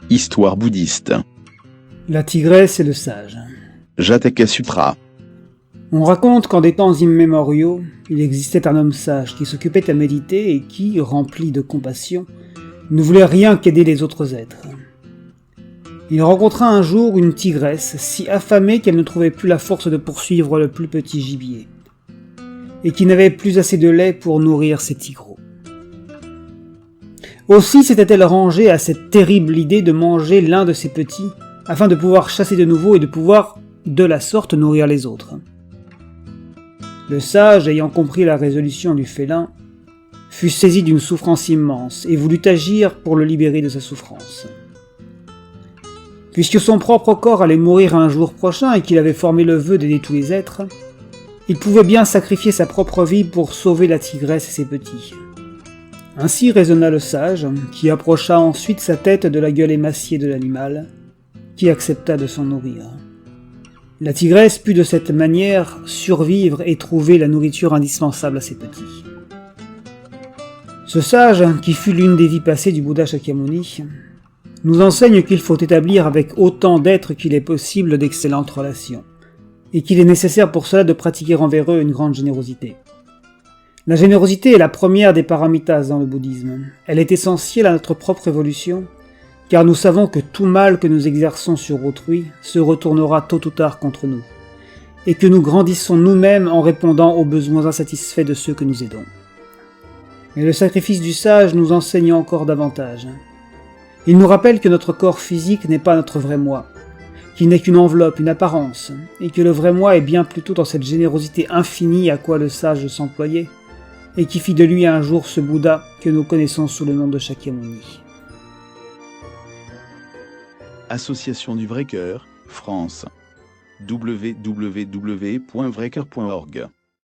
Histoire bouddhiste. La tigresse et le sage. Jataka Sutra. On raconte qu'en des temps immémoriaux, il existait un homme sage qui s'occupait à méditer et qui, rempli de compassion, ne voulait rien qu'aider les autres êtres. Il rencontra un jour une tigresse si affamée qu'elle ne trouvait plus la force de poursuivre le plus petit gibier, et qui n'avait plus assez de lait pour nourrir ses tigreaux. Aussi s'était-elle rangée à cette terrible idée de manger l'un de ses petits, afin de pouvoir chasser de nouveau et de pouvoir, de la sorte, nourrir les autres. Le sage, ayant compris la résolution du félin, fut saisi d'une souffrance immense et voulut agir pour le libérer de sa souffrance. Puisque son propre corps allait mourir un jour prochain et qu'il avait formé le vœu d'aider tous les êtres, il pouvait bien sacrifier sa propre vie pour sauver la tigresse et ses petits. Ainsi raisonna le sage, qui approcha ensuite sa tête de la gueule émaciée de l'animal, qui accepta de s'en nourrir. La tigresse put de cette manière survivre et trouver la nourriture indispensable à ses petits. Ce sage, qui fut l'une des vies passées du Bouddha Shakyamuni, nous enseigne qu'il faut établir avec autant d'êtres qu'il est possible d'excellentes relations, et qu'il est nécessaire pour cela de pratiquer envers eux une grande générosité. La générosité est la première des paramitas dans le bouddhisme. Elle est essentielle à notre propre évolution, car nous savons que tout mal que nous exerçons sur autrui se retournera tôt ou tard contre nous, et que nous grandissons nous-mêmes en répondant aux besoins insatisfaits de ceux que nous aidons. Mais le sacrifice du sage nous enseigne encore davantage. Il nous rappelle que notre corps physique n'est pas notre vrai moi, qu'il n'est qu'une enveloppe, une apparence, et que le vrai moi est bien plutôt dans cette générosité infinie à quoi le sage s'employait, et qui fit de lui un jour ce Bouddha que nous connaissons sous le nom de Shakyamuni. Association du Vrai Cœur, France. www.vrecœur.org